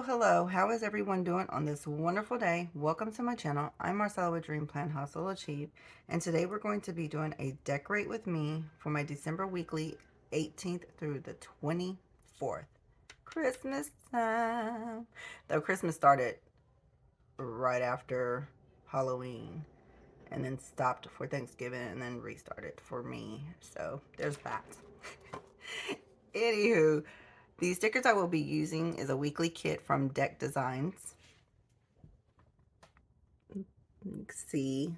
Hello. How is everyone doing on this wonderful day? Welcome to my channel. I'm Marcella with Dream Plan Hustle Achieve, and today we're going to be doing a decorate with me for my December weekly 18th through the 24th. Christmas time. Though Christmas started right after Halloween and then stopped for Thanksgiving and then restarted for me. So there's that. Anywho, the stickers I will be using is a weekly kit from Deck Designs. You can see,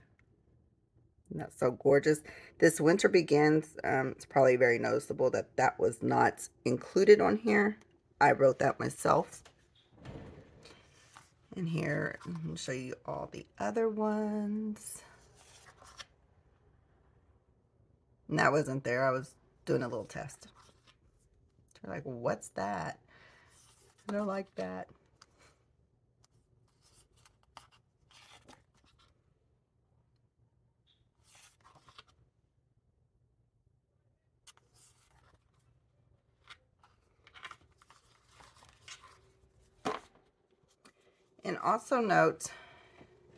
that's so gorgeous. This winter begins. It's probably very noticeable that that was not included on here. I wrote that myself. And here, I'll show you all the other ones. And that wasn't there. I was doing a little test. They're like, what's that? I don't like that. And also note,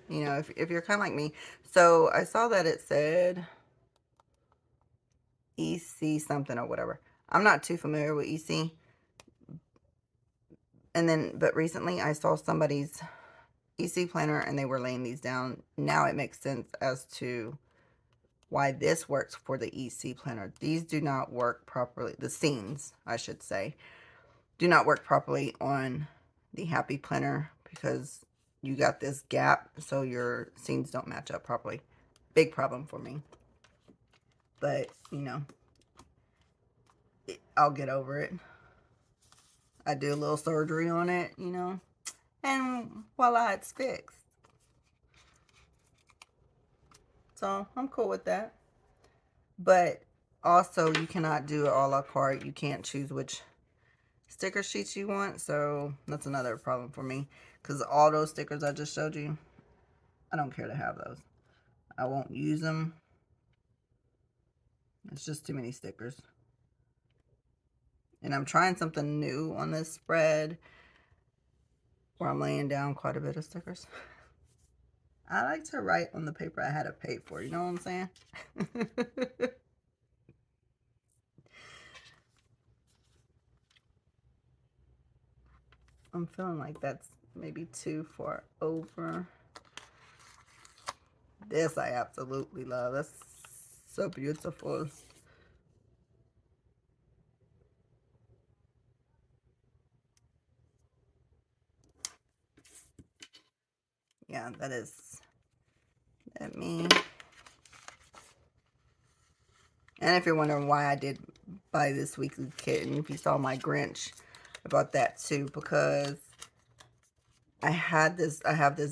you know, if you're kind of like me, so I saw that it said EC something or whatever. I'm not too familiar with EC. But recently I saw somebody's EC planner and they were laying these down. Now it makes sense as to why this works for the EC planner. These do not work properly. The scenes, I should say, do not work properly on the Happy planner because you got this gap, so your scenes don't match up properly. Big problem for me. But, you know, I'll get over it. I do a little surgery on it, you know, and voila, it's fixed. So I'm cool with that. But also, you cannot do it a la carte. You can't choose which sticker sheets you want. So that's another problem for me. Because all those stickers I just showed you, I don't care to have those. I won't use them. It's just too many stickers. And I'm trying something new on this spread where I'm laying down quite a bit of stickers. I like to write on the paper I had to pay for. You know what I'm saying? I'm feeling like that's maybe too far over. This I absolutely love. That's so beautiful. Yeah, that is at me. And if you're wondering why I did buy this weekly kit, and if you saw my Grinch, I bought that too because I have this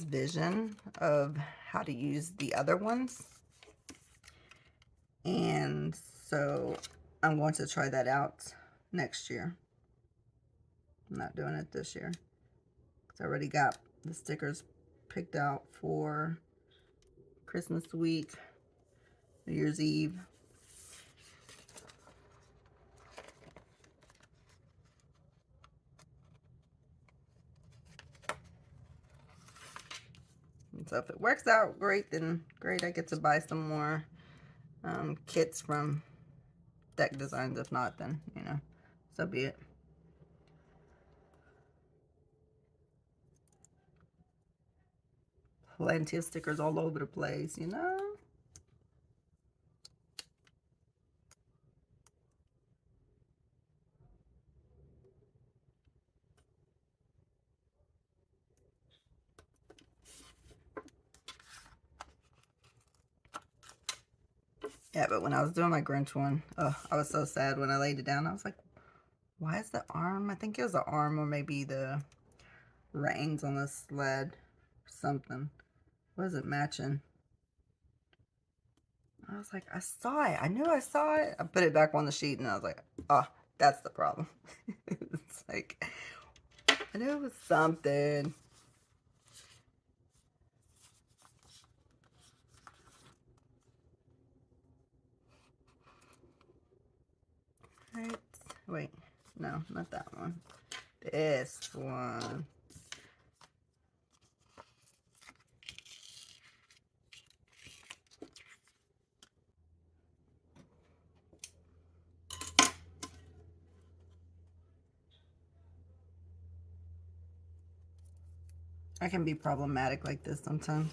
vision of how to use the other ones. And so I'm going to try that out next year. I'm not doing it this year because I already got the stickers picked out for Christmas week, New Year's Eve. And so if it works out great, then great. I get to buy some more kits from Deck Designs. If not, then, you know, so be it. Plenty of stickers all over the place, you know. Yeah, but when I was doing my Grinch one, I was so sad when I laid it down. I was like, why is the arm? I think it was the arm or maybe the reins on the sled or something. Wasn't matching. I was like, I saw it. I knew I saw it. I put it back on the sheet and I was like, oh, that's the problem. It's like, I knew it was something. Right. Wait. No, not that one. This one. I can be problematic like this sometimes.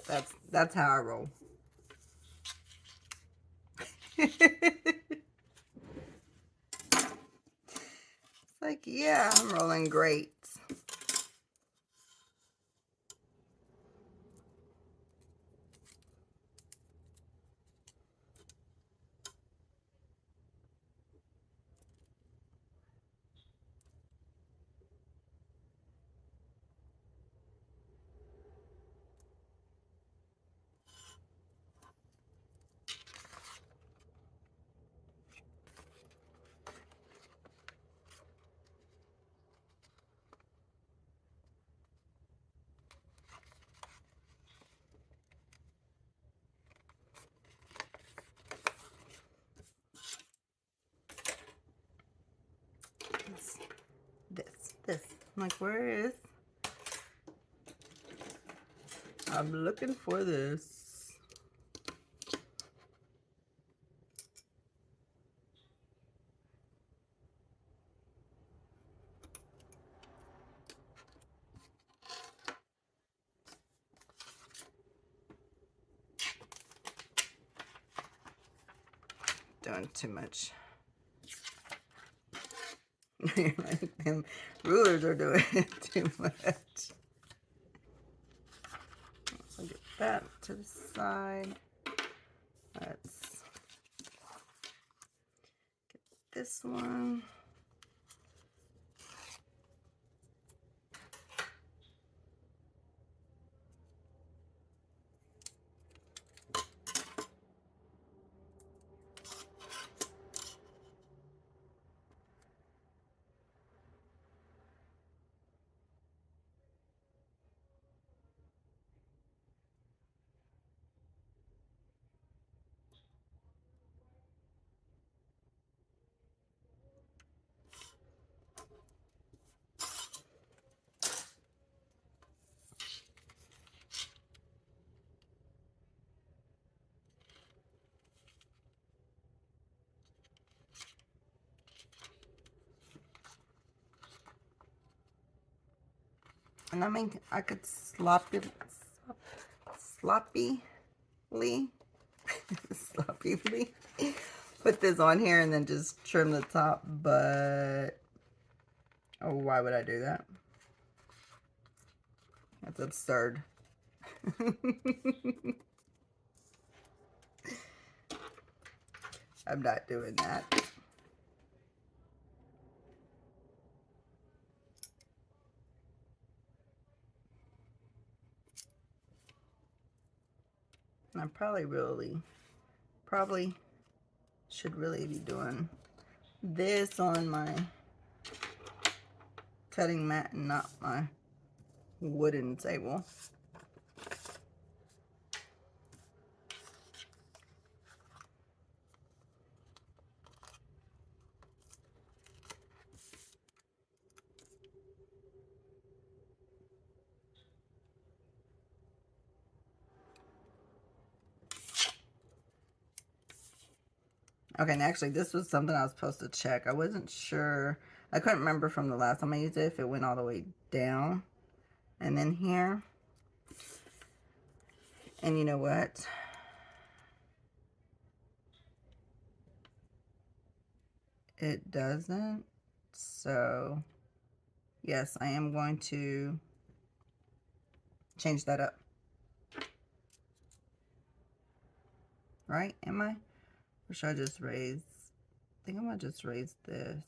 But that's how I roll. It's like, yeah, I'm rolling great. This. I'm like, where is? I'm looking for this. Doing too much. Like, them rulers are doing too much. So get that to the side. Let's get this one. And I mean, I could sloppily sloppily put this on here and then just trim the top, but oh, why would I do that? That's absurd. I'm not doing that. And I probably should really be doing this on my cutting mat and not my wooden table. Okay, and actually this was something I was supposed to check. I wasn't sure. I couldn't remember from the last time I used it if it went all the way down and then here. And you know what? It doesn't. So, yes, I am going to change that up. Right? Am I? Or should I just raise? I think I'm going to just raise this.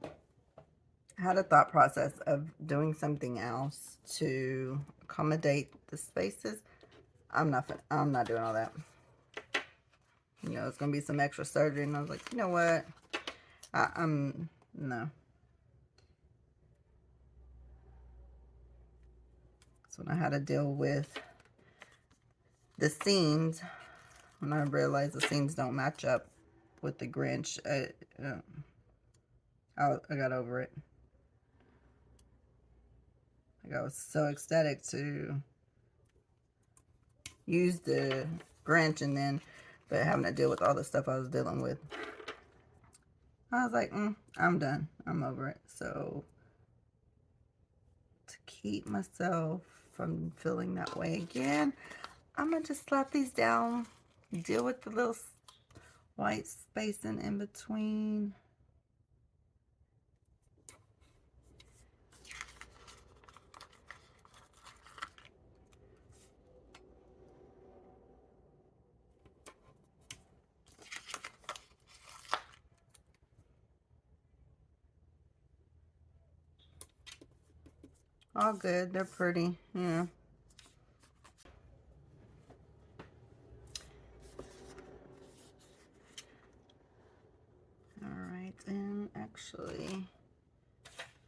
I had a thought process of doing something else to accommodate the spaces. I'm not doing all that. You know, it's going to be some extra surgery. And I was like, you know what? No. So when I had to deal with the seams, when I realized the seams don't match up with the Grinch, I got over it. Like I was so ecstatic to use the Grinch, and then, but having to deal with all the stuff I was dealing with, I was like, I'm done. I'm over it. So to keep myself from feeling that way again, I'm going to just slap these down, deal with the little white spacing in between. All good. They're pretty, yeah. Alright, and actually,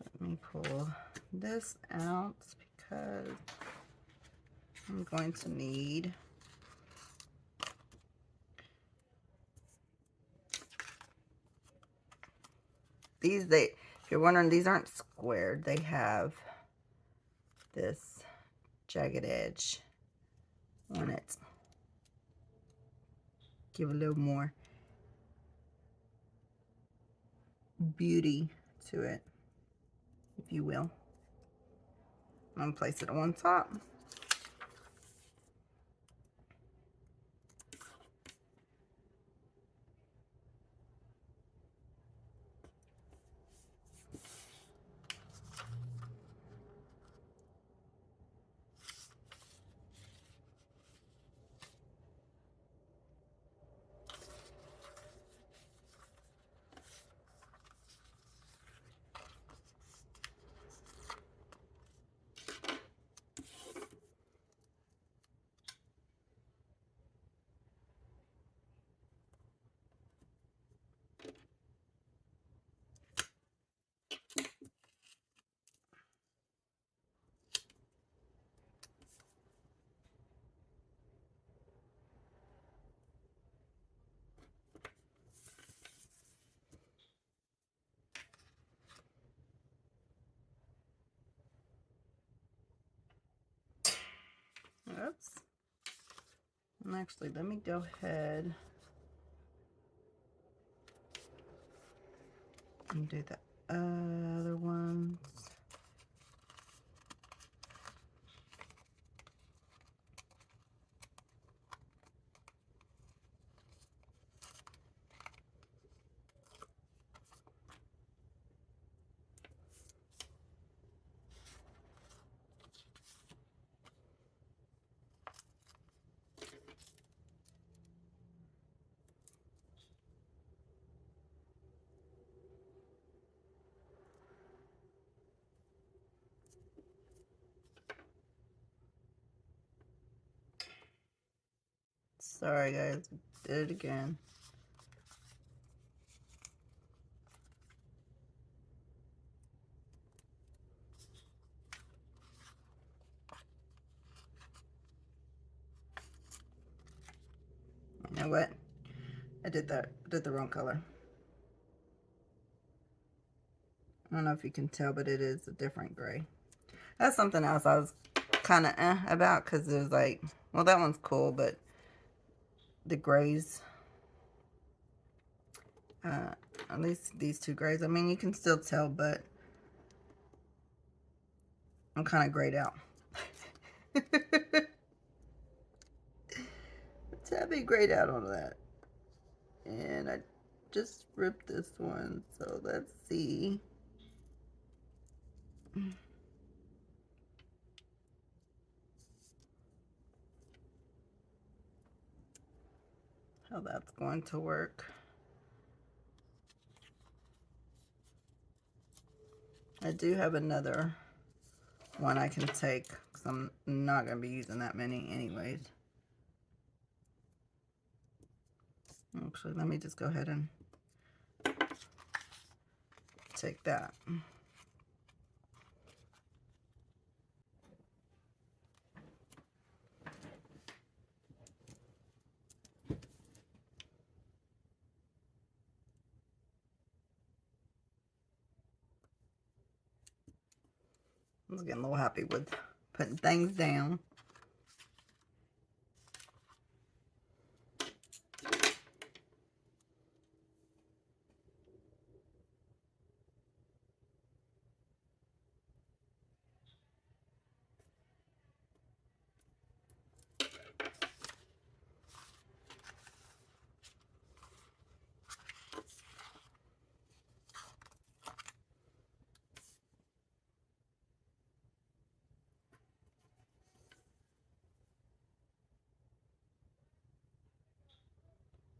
let me pull this out because I'm going to need these. If you're wondering, these aren't squared. They have this jagged edge on it. Give a little more beauty to it, if you will. I'm going to place it on top. Oops. And actually, let me go ahead and do the other ones. Sorry guys, did it again. You know what? I did the wrong color. I don't know if you can tell, but it is a different gray. That's something else I was kind of about, because it was like, well, that one's cool, but the grays, at least these two grays, I mean, you can still tell, but I'm kind of grayed out. Tabby grayed out on that. And I just ripped this one, so let's see. How that's going to work. I do have another one I can take, because I'm not going to be using that many anyways. Actually, let me just go ahead and take that. I was getting a little happy with putting things down.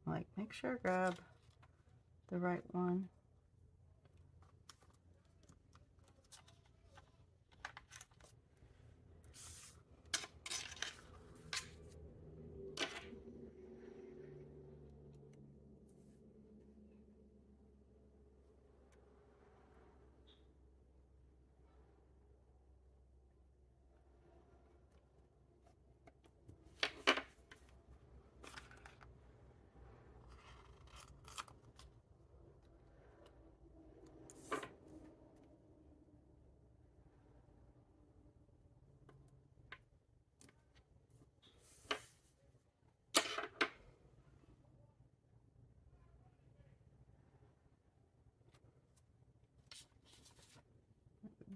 Like, make sure I grab the right one.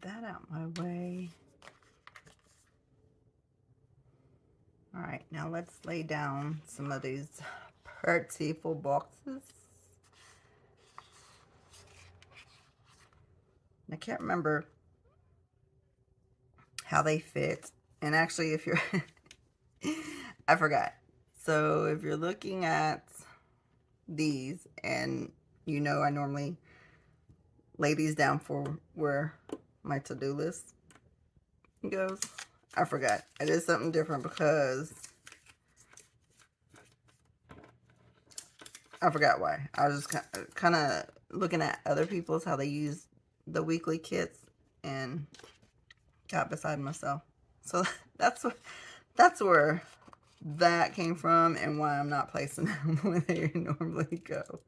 That out my way. All right, now let's lay down some of these pretty full boxes. I can't remember how they fit. And actually, if you're, I forgot. So if you're looking at these, and you know I normally lay these down for where my to-do list goes. I forgot. I did something different because I forgot why. I was just kind of looking at other people's, how they use the weekly kits, and got beside myself. So that's where that came from, and why I'm not placing them where they normally go.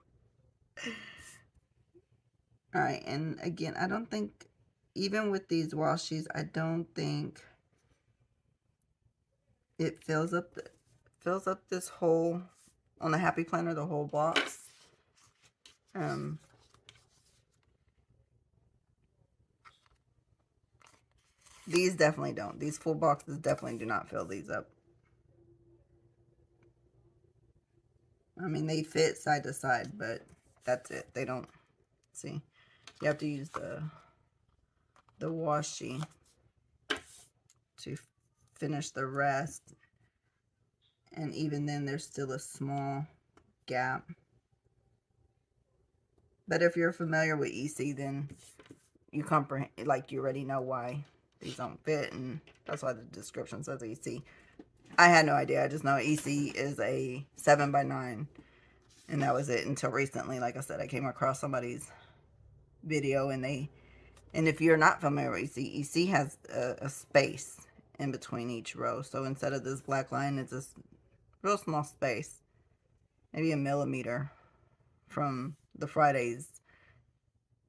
All right, and again, I don't think, even with these washies, I don't think it fills up this whole, on the Happy Planner, the whole box. These definitely don't. These full boxes definitely do not fill these up. I mean, they fit side to side, but that's it. They don't, see. You have to use the washi to finish the rest. And even then, there's still a small gap. But if you're familiar with EC, then you comprehend, like, you already know why these don't fit, and that's why the description says EC. I had no idea. I just know EC is a 7x9, and that was it until recently. Like I said, I came across somebody's video, and if you're not familiar with EC has a space in between each row. So instead of this black line, it's this real small space, maybe a millimeter from the Friday's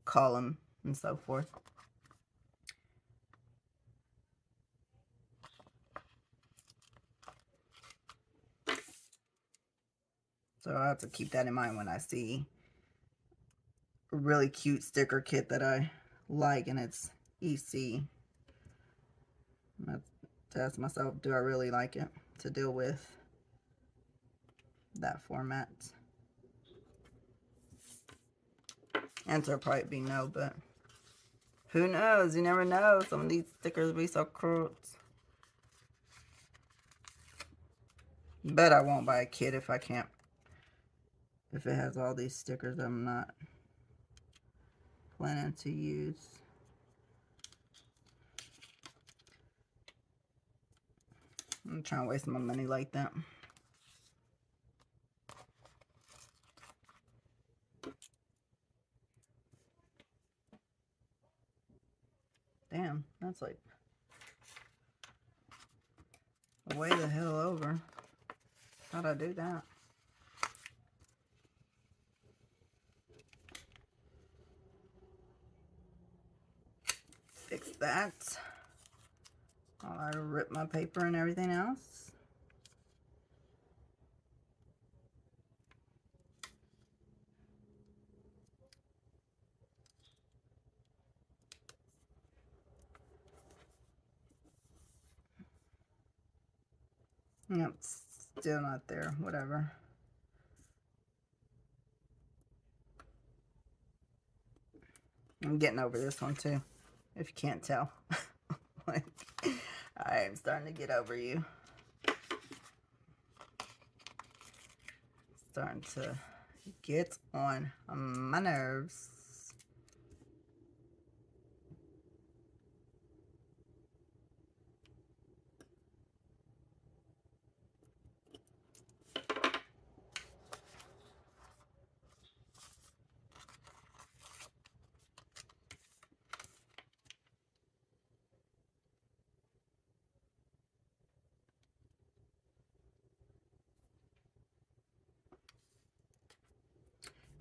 column and so forth. So I have to keep that in mind when I see a really cute sticker kit that I like and it's EC. I have to ask myself, do I really like it to deal with that format? Answer will probably be no, but who knows? You never know. Some of these stickers be so cruel. Bet I won't buy a kit if I can't. If it has all these stickers I'm not planning to use. I'm trying to waste my money like that. Damn, that's like way the hell over. How'd I do that? Fix that. I rip my paper and everything else. Yep, still not there. Whatever. I'm getting over this one too, if you can't tell. Like, I am starting to get over you. Starting to get on my nerves.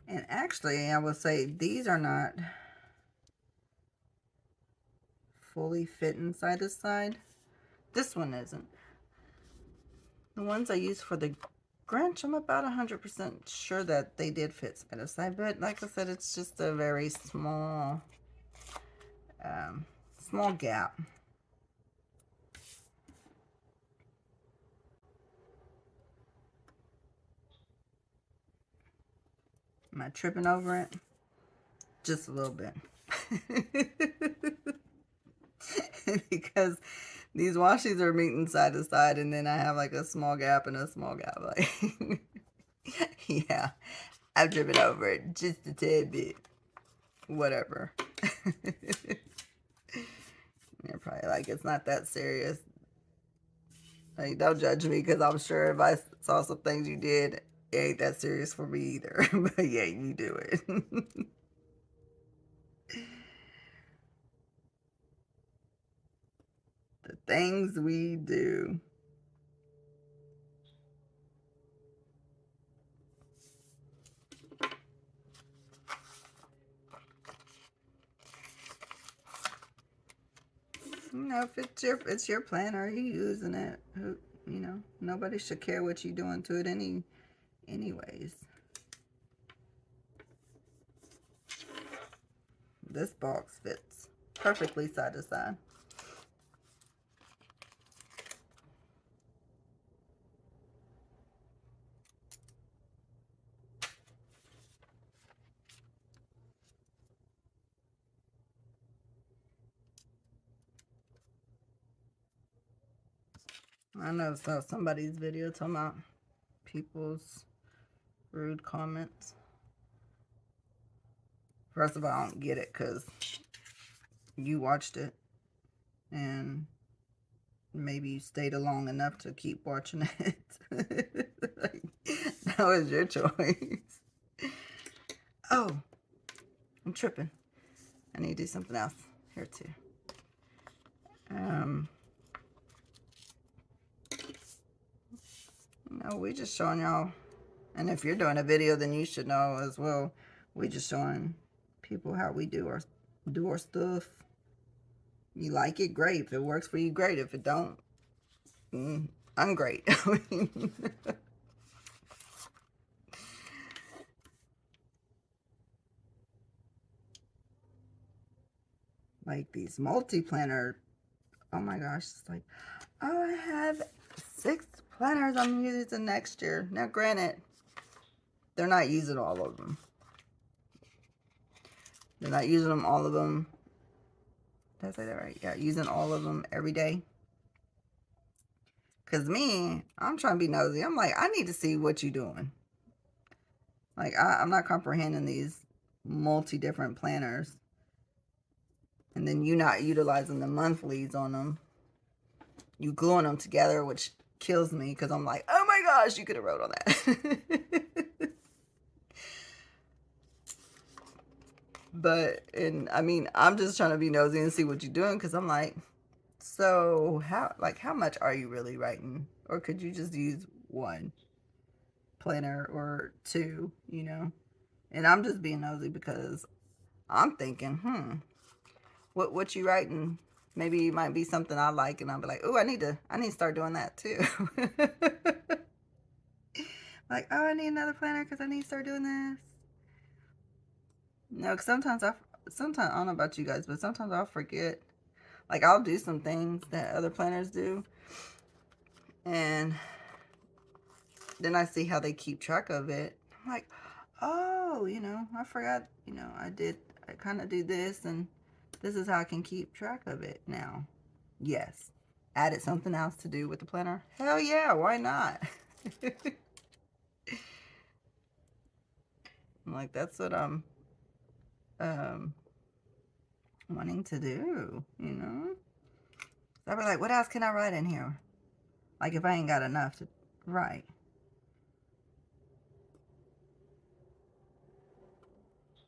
And actually, I would say these are not fully fitting side to side. This one isn't. The ones I used for the Grinch, I'm about 100% sure that they did fit side to side. But like I said, it's just a very small, small gap. Am I tripping over it? Just a little bit. Because these washies are meeting side to side, and then I have like a small gap and a small gap. Like, yeah, I've driven over it just a tad bit. Whatever. You're probably like, it's not that serious. Like, don't judge me, because I'm sure if I saw some things you did, it ain't that serious for me either. But yeah, you do it. The things we do. You know, if it's your planner, you using it. Who, you know, nobody should care what you're doing to it anyways. This box fits perfectly side to side. I know, saw somebody's video talking about people's rude comments. First of all, I don't get it, because you watched it and maybe you stayed long enough to keep watching it. Like, that was your choice. Oh, I'm tripping. I need to do something else here too. No, we just showing y'all, and if you're doing a video, then you should know as well. We just showing people how we do our stuff. You like it, great. If it works for you, great. If it don't, I'm great. Like these multi-planner, oh my gosh, it's like, oh, I have 6 planners I'm using next year. Now, granted, they're not using all of them. They're not using them, all of them. Did I say that right? Yeah, using all of them every day. Because me, I'm trying to be nosy. I'm like, I need to see what you're doing. Like, I'm not comprehending these multi-different planners. And then you not utilizing the monthlies on them. You gluing them together, which kills me, because I'm like, oh my gosh, you could have wrote on that. But, and I mean, I'm just trying to be nosy and see what you're doing, because I'm like, so how much are you really writing? Or could you just use 1 planner or 2, you know? And I'm just being nosy because I'm thinking, what you writing Maybe it might be something I like, and I'll be like, "Oh, I need to start doing that too." Like, oh, I need another planner because I need to start doing this. No, because sometimes I don't know about you guys, but sometimes I'll forget. Like, I'll do some things that other planners do, and then I see how they keep track of it. I'm like, oh, I forgot. I kind of do this, and this is how I can keep track of it now. Yes. Added something else to do with the planner? Hell yeah, why not? Like, that's what I'm um, wanting to do. So I'll be like, what else can I write in here? Like, if I ain't got enough to write.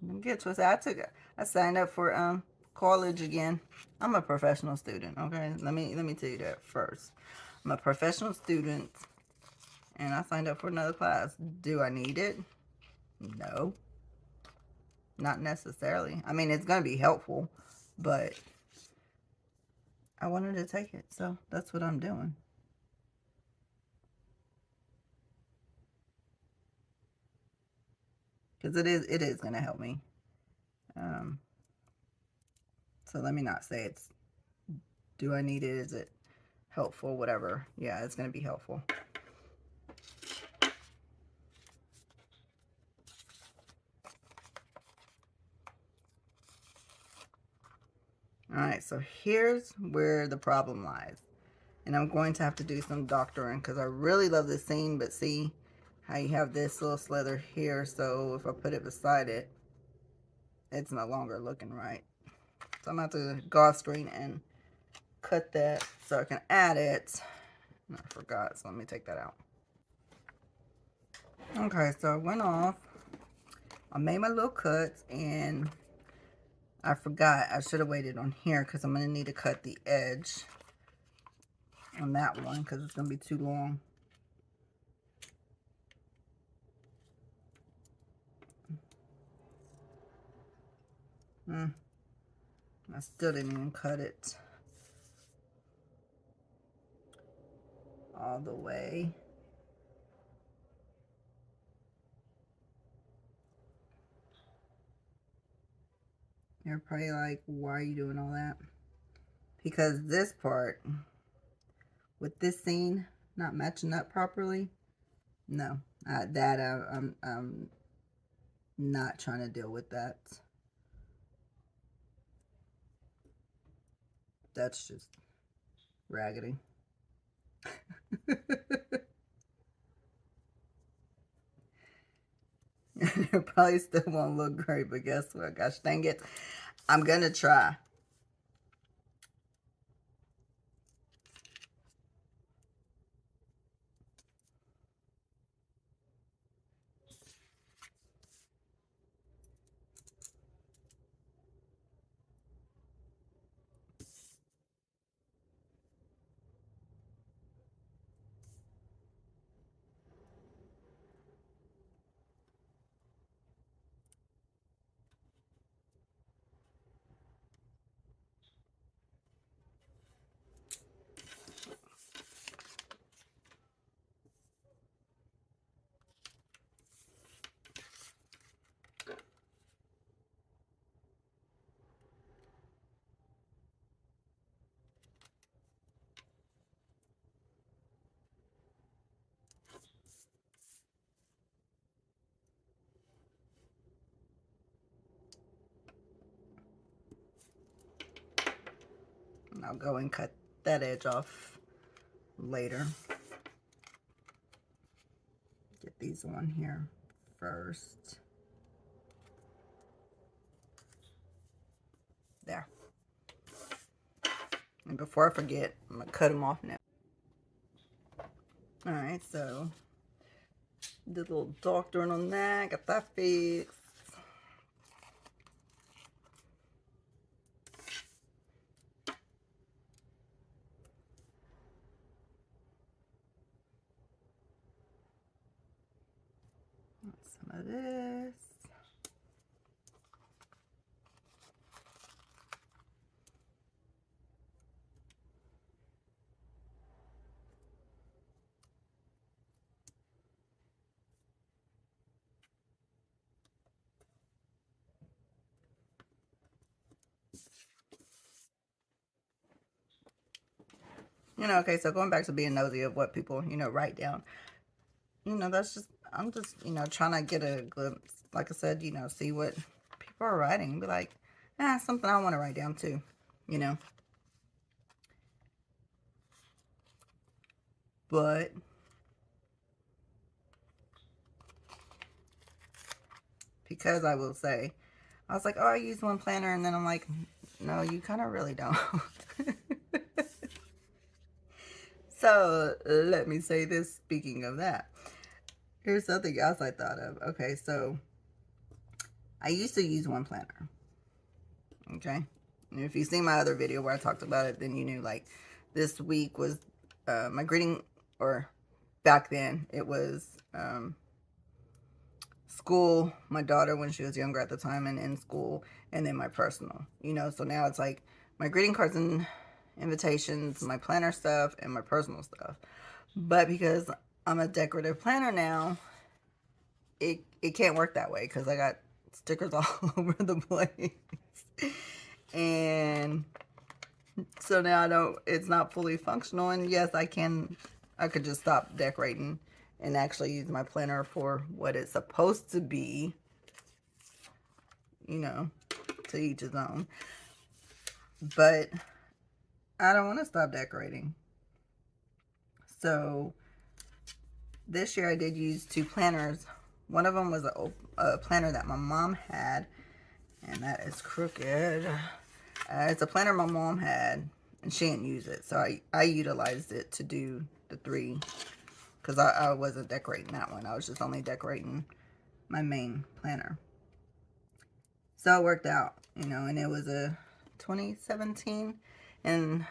Don't get twisted. I signed up for college again. I'm a professional student, okay? Let me tell you that first. I'm a professional student, and I signed up for another class. Do I need it? No, not necessarily. I mean, it's going to be helpful, but I wanted to take it, so that's what I'm doing. Because it is going to help me. Um, so let me not say it's, do I need it? Is it helpful? Whatever. Yeah, it's going to be helpful. Alright, so here's where the problem lies. And I'm going to have to do some doctoring because I really love this scene, but see how you have this little slither here, so if I put it beside it, it's no longer looking right. So I'm going to have to go off screen and cut that so I can add it. And I forgot, so let me take that out. Okay, so I went off. I made my little cuts, and I forgot I should have waited on here because I'm going to need to cut the edge on that one because it's going to be too long. I still didn't even cut it all the way. You're probably like, why are you doing all that? Because this part, with this scene not matching up properly, no, I'm not trying to deal with that. That's just raggedy. It probably still won't look great, but guess what? Gosh dang it. I'm going to try. And I'll go and cut that edge off later. Get these on here first. There. And before I forget, I'm going to cut them off now. Alright, so did a little doctoring on that. Got that fixed. Some of this. Okay, so going back to being nosy of what people, write down, that's just, I'm just, trying to get a glimpse, like I said, see what people are writing. Be like, something I want to write down too, you know. But because I will say, I was like, oh, I use one planner, and then I'm like, no, you kind of really don't. So let me say this, speaking of that. Here's something else I thought of. Okay, so I used to use one planner. Okay. And if you see my other video where I talked about it, then you knew, like, this week was my greeting, or back then it was school, my daughter when she was younger at the time and in school, and then my personal, so now it's like my greeting cards and invitations, my planner stuff, and my personal stuff. But because I'm a decorative planner now, it can't work that way because I got stickers all over the place. And so now it's not fully functional. And yes, I could just stop decorating and actually use my planner for what it's supposed to be, to each his own. But I don't want to stop decorating. So this year I did use two planners. One of them was a planner that my mom had, and that is crooked. It's a planner my mom had, and she didn't use it, so I utilized it to do the three, because I wasn't decorating that one. I was just only decorating my main planner. So it worked out, and it was a 2017, and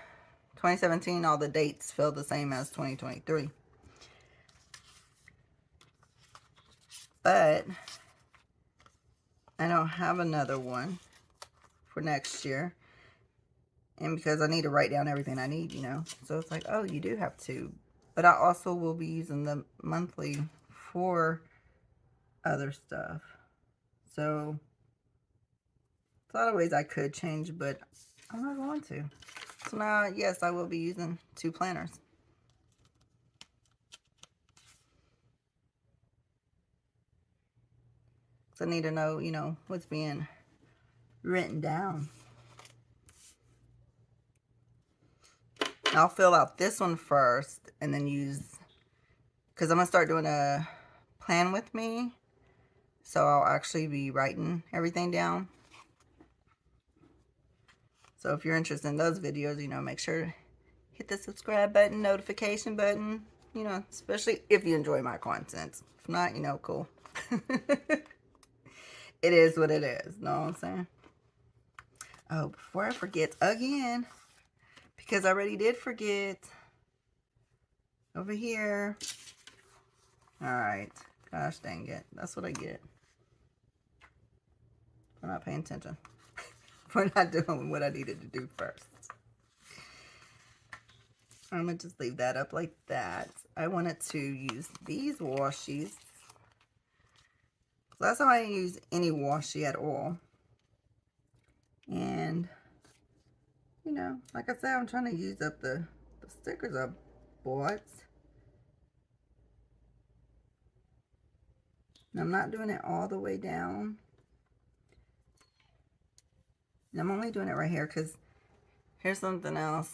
2017, all the dates feel the same as 2023. But I don't have another one for next year. And because I need to write down everything I need, So it's like, oh, you do have to. But I also will be using the monthly for other stuff. So, there's a lot of ways I could change, but I'm not going to. So now, yes, I will be using two planners. So I need to know, what's being written down. I'll fill out this one first and then use, because I'm going to start doing a plan with me. So I'll actually be writing everything down. So if you're interested in those videos, make sure to hit the subscribe button, notification button, especially if you enjoy my content. If not, cool. It is what it is. Know what I'm saying? Oh, before I forget again, because I already did forget, over here. All right. Gosh dang it. That's what I get for not paying attention. For not doing what I needed to do first. I'm going to just leave that up like that. I wanted to use these washies. That's how I use any washi at all. And, like I said, I'm trying to use up the stickers I bought. And I'm not doing it all the way down. And I'm only doing it right here because here's something else.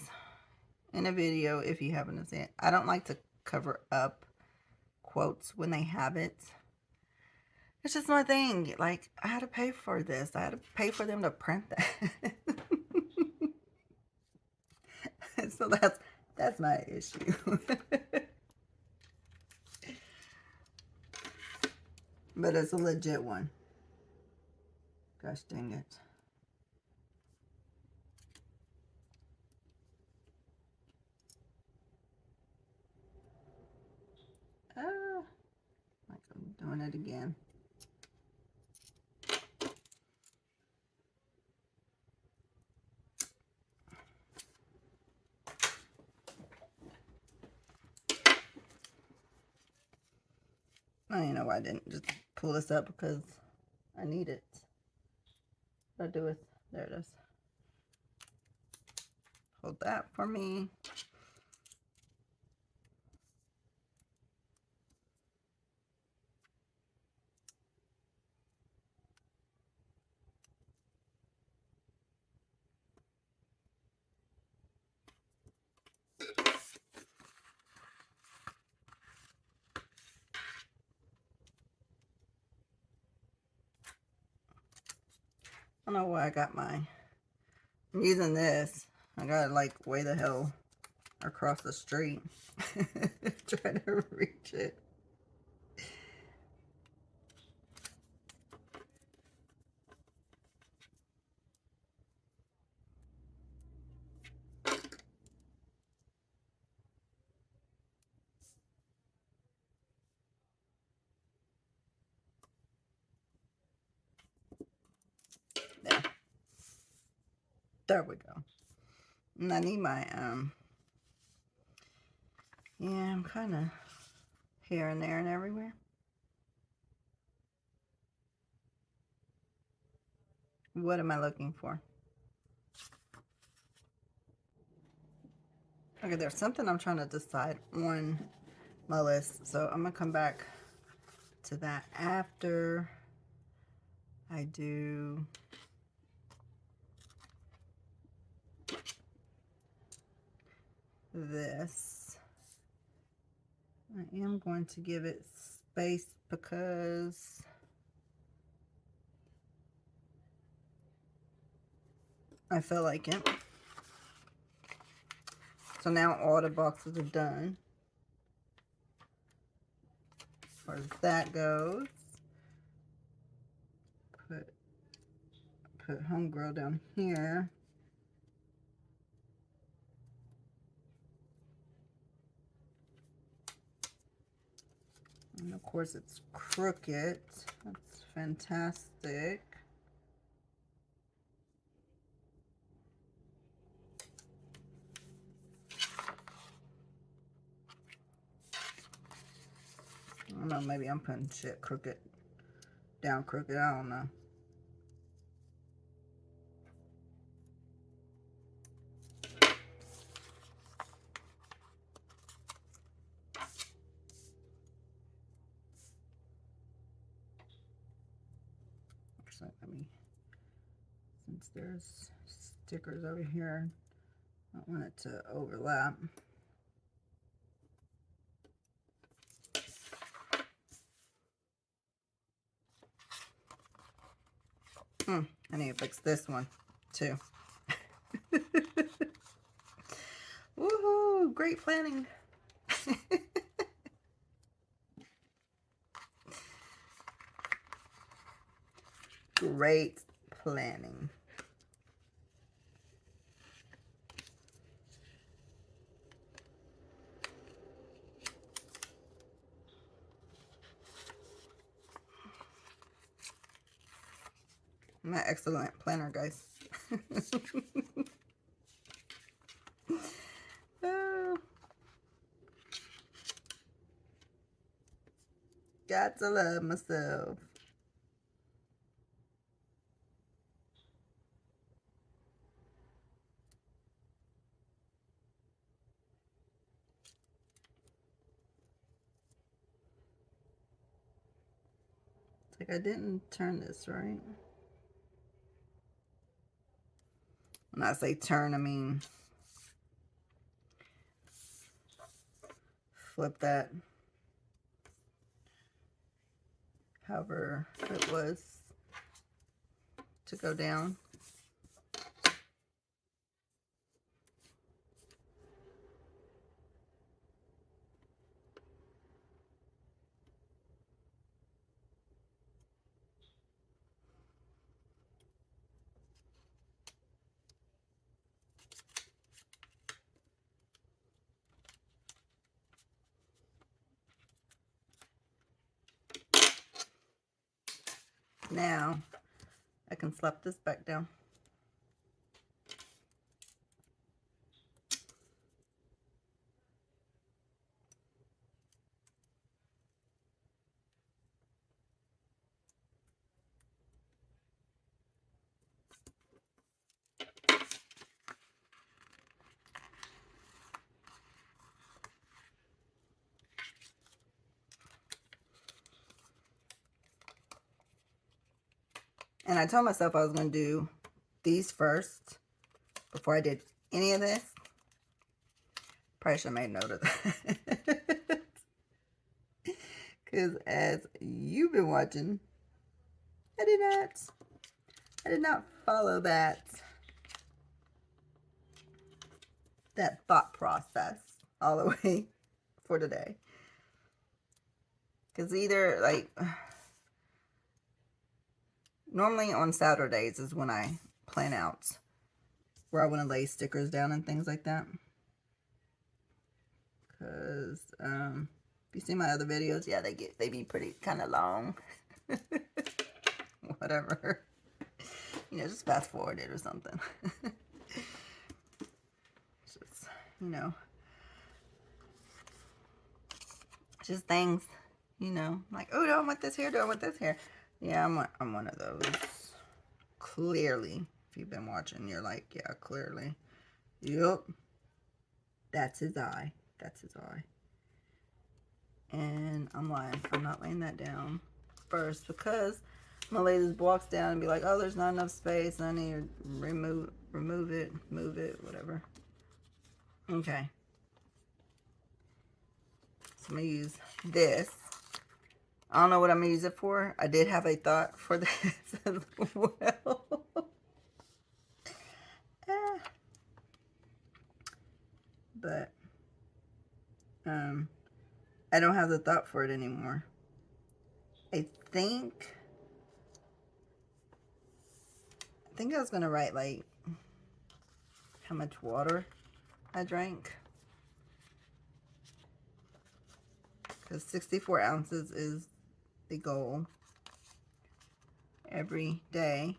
In a video, if you happen to see it, I don't like to cover up quotes when they have it. It's just my thing. Like, I had to pay for this. I had to pay for them to print that. So that's my issue. But it's a legit one. Gosh dang it. Like I'm doing it again. I don't know why I didn't just pull this up, because I need it. What do I do with, there it is. Hold that for me. I don't know why I got I'm using this. I got it like way the hell across the street. Trying to reach it. There. There we go. And I need my, yeah, I'm kind of here and there and everywhere. What am I looking for? Okay, there's something I'm trying to decide on my list. So I'm going to come back to that after I do this. I am going to give it space because I feel like it. So now all the boxes are done. As far as that goes, put Homegirl down here. And of course it's crooked. That's fantastic. I don't know, maybe I'm putting shit crooked, down crooked, I don't know. So let me, since there's stickers over here, I don't want it to overlap. I need to fix this one too. Woohoo! Great planning. Great planning. I'm an excellent planner, guys. Got to love myself. It's like I didn't turn this right. When I say turn, I mean flip that however it was to go down. Now I can slap this back down. And I told myself I was going to do these first before I did any of this. Probably should have made note of that. Because as you've been watching, I did not I did not follow that thought process all the way for today. Because either, like, normally on Saturdays is when I plan out where I want to lay stickers down and things like that. Because, if you see my other videos, yeah, they be pretty kind of long. Whatever. You know, just fast forward it or something. Just, you know, just things, you know, like, oh, do I want this here? Do I want this here? Yeah, I'm one of those. Clearly, if you've been watching, you're like, yeah, clearly. Yep. That's his eye. That's his eye. And I'm lying. I'm not laying that down first because I'm gonna lay these blocks down and be like, oh, there's not enough space. I need to remove it, move it, whatever. Okay. So I'm gonna use this. I don't know what I'm gonna use it for. I did have a thought for this as well. But I don't have the thought for it anymore. I think I was gonna write like how much water I drank, because 64 ounces is the goal every day.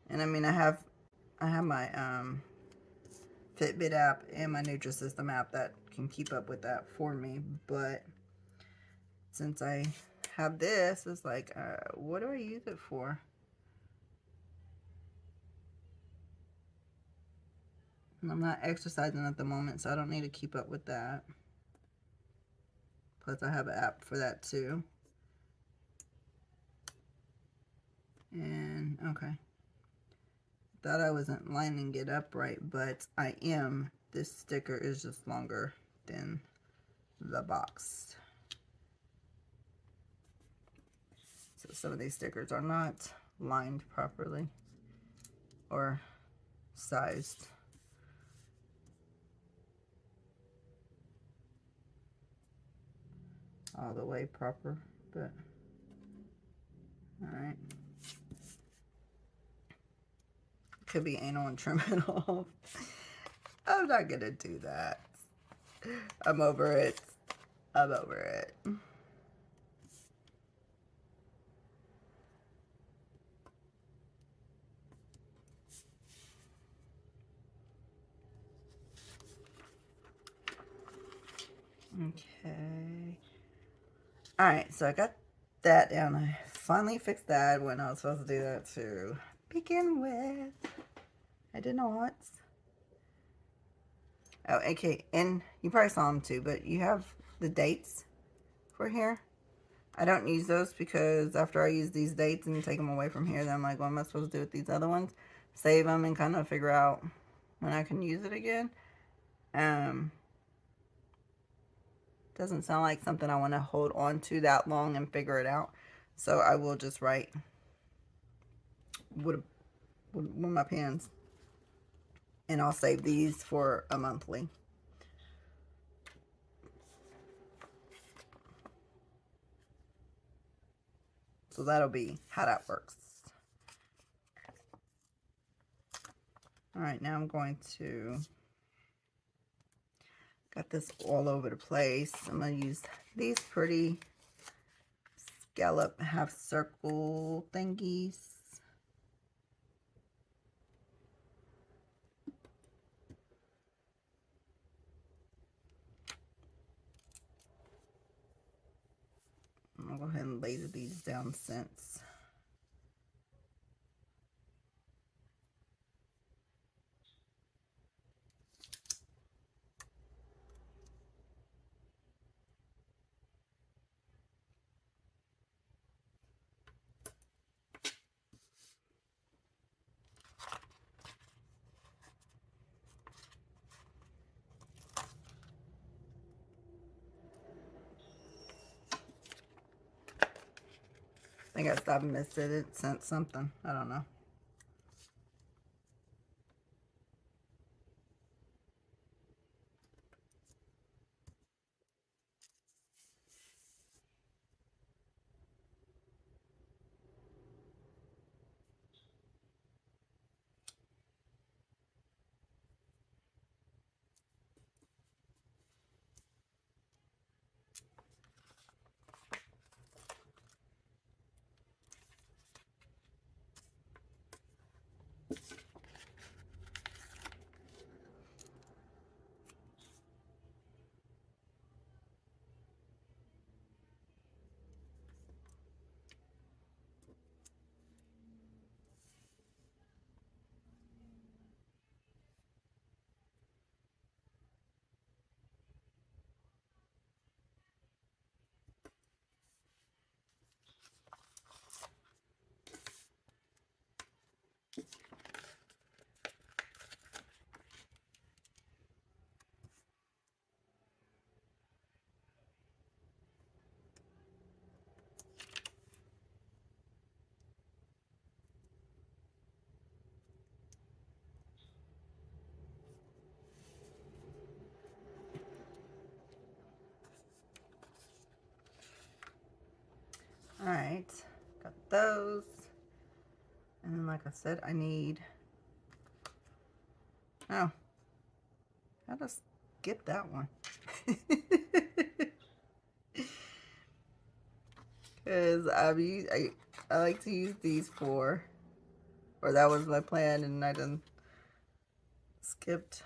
And I mean, I have my Fitbit app and my Nutrisystem app that can keep up with that for me, but since I have this, it's like, what do I use it for? And I'm not exercising at the moment, so I don't need to keep up with that. Plus, I have an app for that too. And, okay. Thought I wasn't lining it up right, but I am. This sticker is just longer than the box. So some of these stickers are not lined properly or sized. All the way proper, but all right. Could be anal and trim it off. I'm not gonna do that. I'm over it. I'm over it. Okay. Alright, so I got that down. I finally fixed that when I was supposed to do that to begin with. I did not. Oh, okay, and you probably saw them too, but you have the dates for here. I don't use those because after I use these dates and take them away from here, then I'm like, what am I supposed to do with these other ones? Save them and kind of figure out when I can use it again. Doesn't sound like something I want to hold on to that long and figure it out. So I will just write with my pens. And I'll save these for a monthly. So that'll be how that works. Alright, now I'm going to... Got this all over the place. I'm going to use these pretty scallop half circle thingies. I'm going to go ahead and laser these down since. I think I stopped and missed it. It sent something. I don't know. All right, got those. And then, like I said, I need. Oh, I just skip that one. Because I like to use these for, or that was my plan, and I done skipped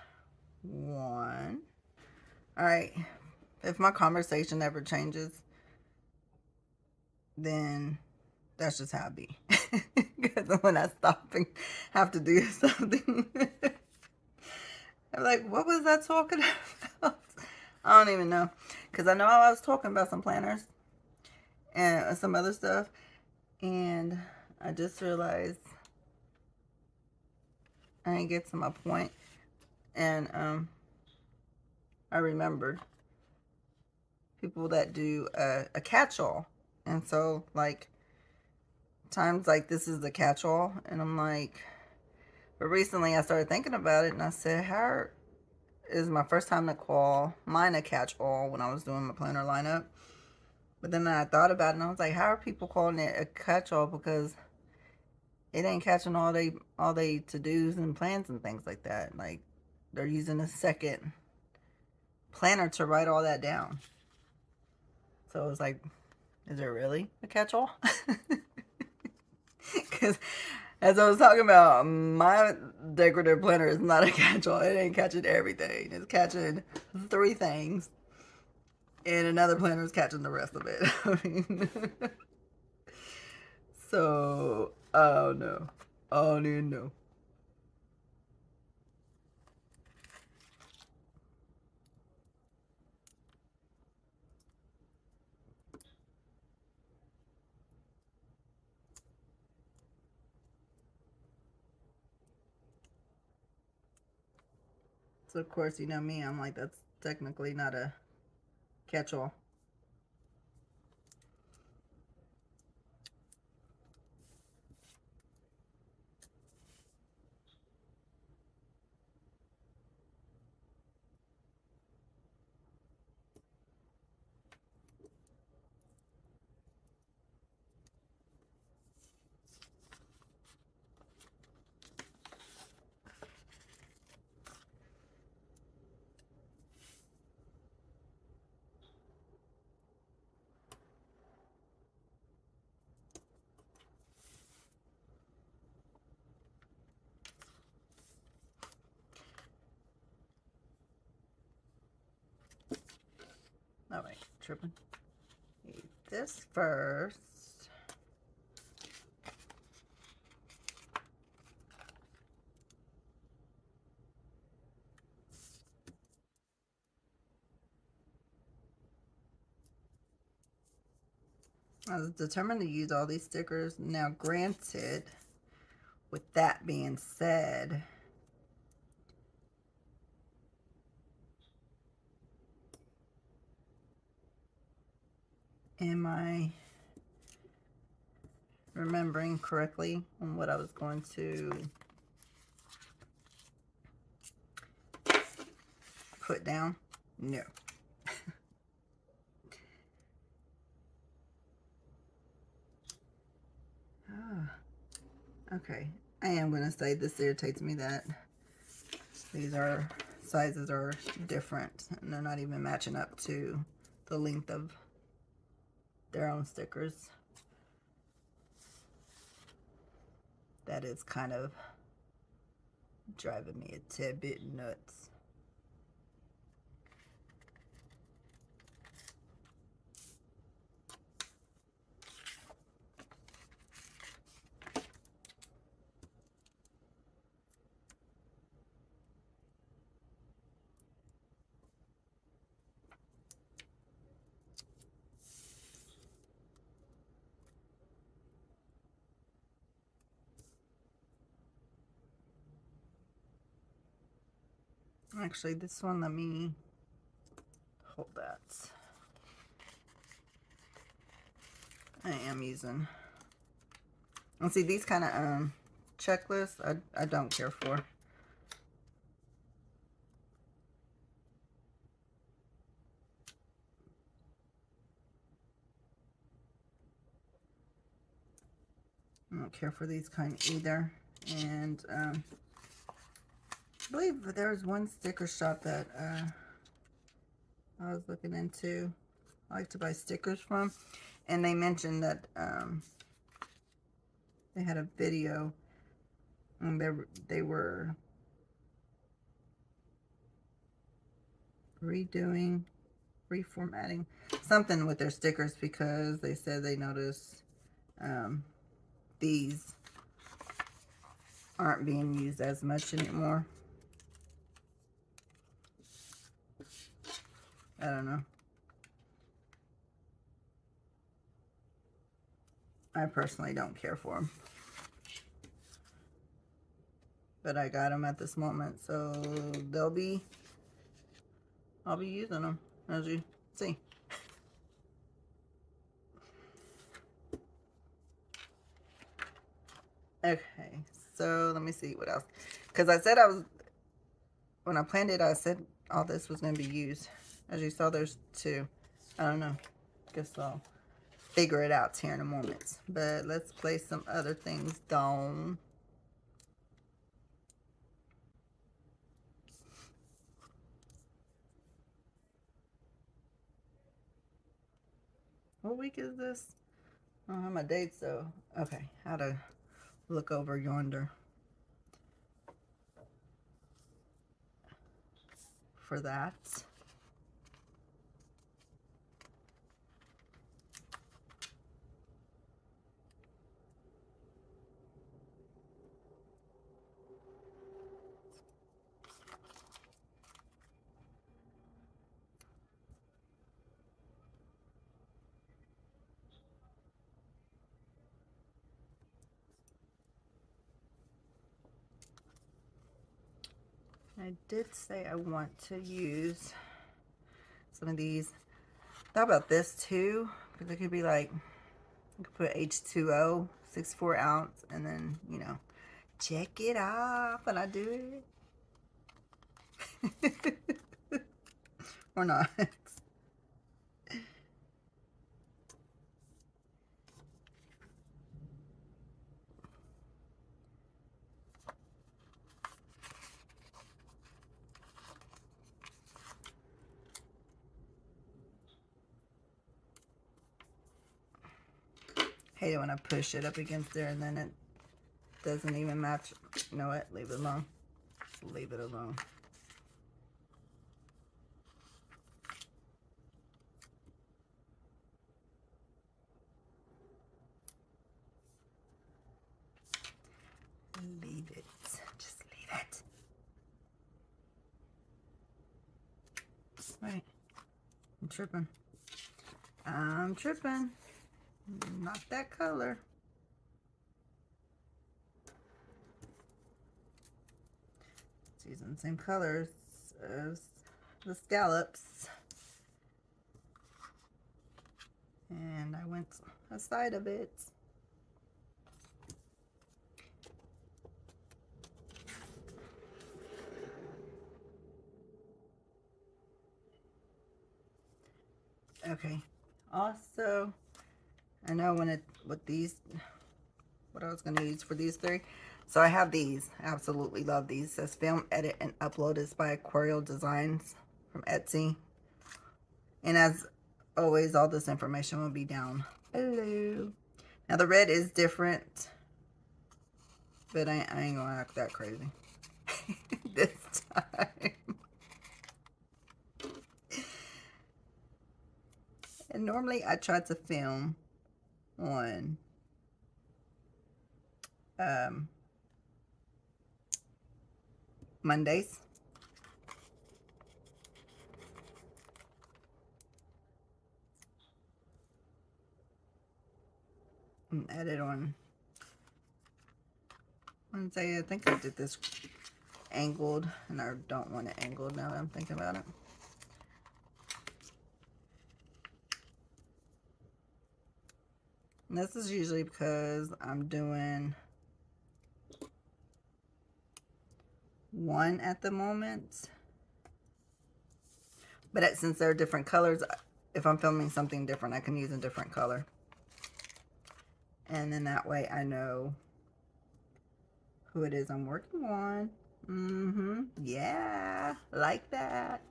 one. All right, if my conversation ever changes, then that's just how it be. Because when I stop and have to do something, I'm like, what was I talking about? I don't even know. Because I know I was talking about some planners and some other stuff. And I just realized I didn't get to my point. And I remembered people that do a catch-all. And so, like, times like this is the catch-all. And I'm like, but recently I started thinking about it. And I said, how is my first time to call mine a catch-all when I was doing my planner lineup. But then I thought about it and I was like, how are people calling it a catch-all? Because it ain't catching all they to-dos and plans and things like that. Like, they're using a second planner to write all that down. So it was like, is it really a catch-all? Because as I was talking about, my decorative planner is not a catch-all. It ain't catching everything. It's catching 3 things. And another planner is catching the rest of it. I mean, so, oh no. Oh, no. So, of course, you know me, I'm like, that's technically not a catch-all. All right, tripping. Need this first. I was determined to use all these stickers. Now, granted, with that being said, am I remembering correctly on what I was going to put down. No. Okay. I am going to say this irritates me that these sizes are different and they're not even matching up to the length of their own stickers. That is kind of driving me a tad bit nuts. Actually, this one, let me hold that. I am using. And see, these kind of checklists, I don't care for. I don't care for these kind either. And I believe there was one sticker shop that I was looking into. I like to buy stickers from. And they mentioned that they had a video and they were reformatting something with their stickers because they said they noticed these aren't being used as much anymore. I don't know. I personally don't care for them. But I got them at this moment, so I'll be using them, as you see. Okay, so let me see what else. Because I said when I planned it, I said all this was going to be used. As you saw, there's two. I don't know. Guess I'll figure it out here in a moment. But let's place some other things down. What week is this? I don't have my dates, so okay. How to look over yonder for that. I did say I want to use some of these. Thought about this too, because it could be like, you could put H2O, 64 ounce, and then, you know, check it off when I do it. Or not. Hate it when I push it up against there and then it doesn't even match. You know what? Leave it alone. Just leave it alone. Leave it. Just leave it. Right. I'm tripping. I'm tripping. Not that color. It's using the same colors as the scallops. And I went aside of it. Okay. Also, I know what I was going to use for these three. So I have these. Absolutely love these. It says film, edit, and upload. It's by Aquarial Designs from Etsy. And as always, all this information will be down below. Now the red is different, but I ain't gonna act that crazy this time. And normally I try to film on Mondays. And edit on Wednesday. I think I did this angled, and I don't want it angled now that I'm thinking about it. And this is usually because I'm doing one at the moment. But since they're different colors, if I'm filming something different, I can use a different color. And then that way I know who it is I'm working on. Yeah, like that.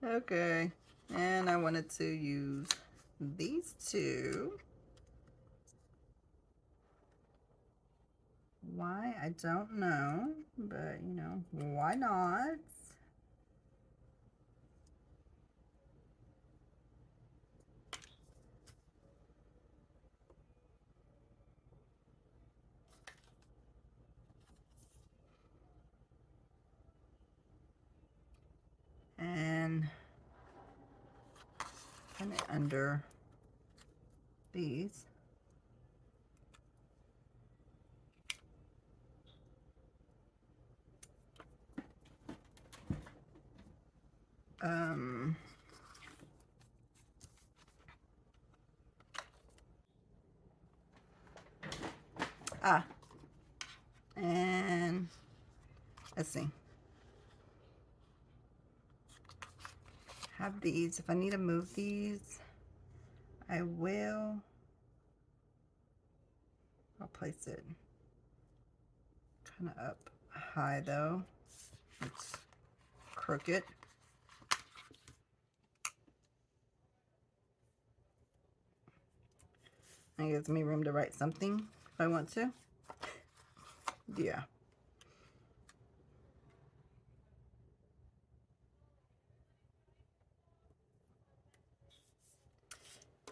Okay. And I wanted to use these two. Why? I don't know. But, you know, why not? And kind of under these. Um, and let's see. Have these. If I need to move these, I will. I'll place it kind of up high though. It's crooked. It gives me room to write something if I want to. Yeah.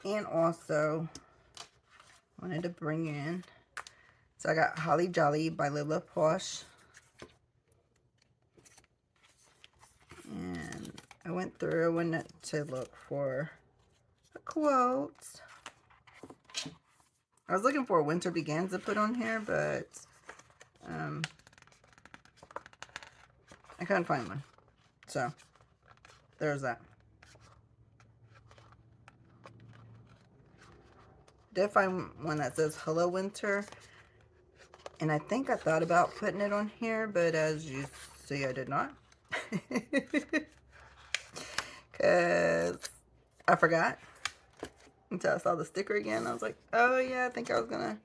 And also, wanted to bring in, so I got Holly Jolly by Live Love Posh. And I went through and went to look for a quote. I was looking for Winter Begins to put on here, but I couldn't find one. So, there's that. Did find one that says Hello Winter. And I think I thought about putting it on here, but as you see, I did not. Because I forgot until I saw the sticker again. I was like, oh yeah, I think I was going to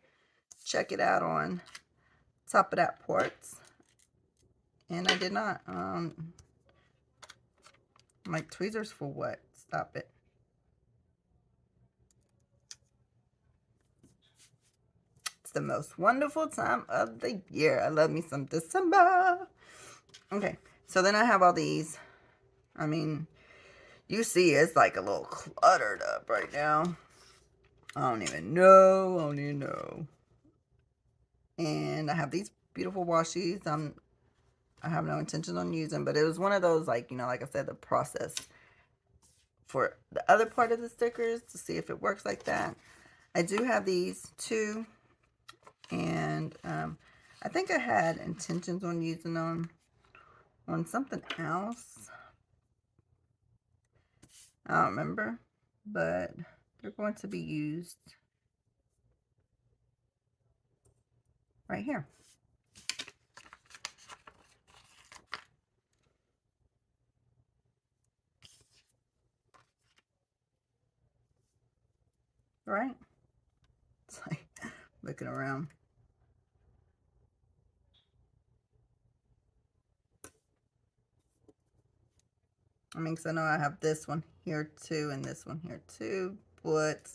check it out on Top of That Ports. And I did not. I'm like, tweezers for what? Stop it. It's the most wonderful time of the year. I love me some December. Okay, so then I have all these. I mean, you see it's like a little cluttered up right now. I don't even know. And I have these beautiful washies. I have no intention on using, but it was one of those, like, you know, like I said, the process for the other part of the stickers to see if it works like that. I do have these too. And I think I had intentions on using them on something else. I don't remember, but they're going to be used right here. right? It's like looking around. I mean, because I know I have this one here too and this one here too, but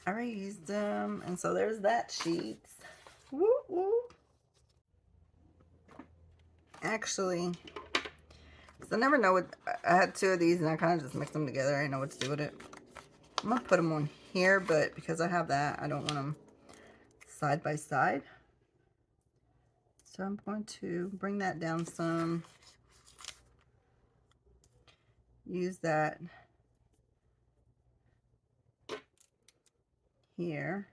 I already used them. And so there's that sheet. Woo woo. Actually, because I never know what, I had two of these and I kind of just mixed them together. I didn't know what to do with it. I'm going to put them on here, but because I have that, I don't want them side by side. So I'm going to bring that down some. Use that here.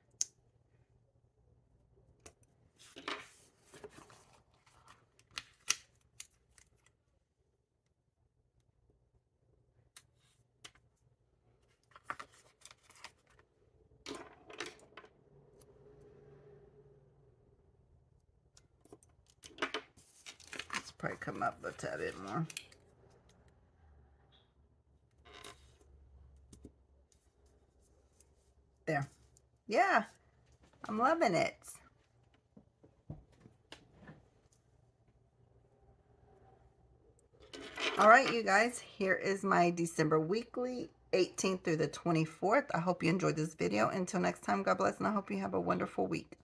Let's probably come up a tad bit more. There. Yeah, I'm loving it. All right, you guys, here is my December weekly, 18th through the 24th. I hope you enjoyed this video. Until next time, God bless, and I hope you have a wonderful week.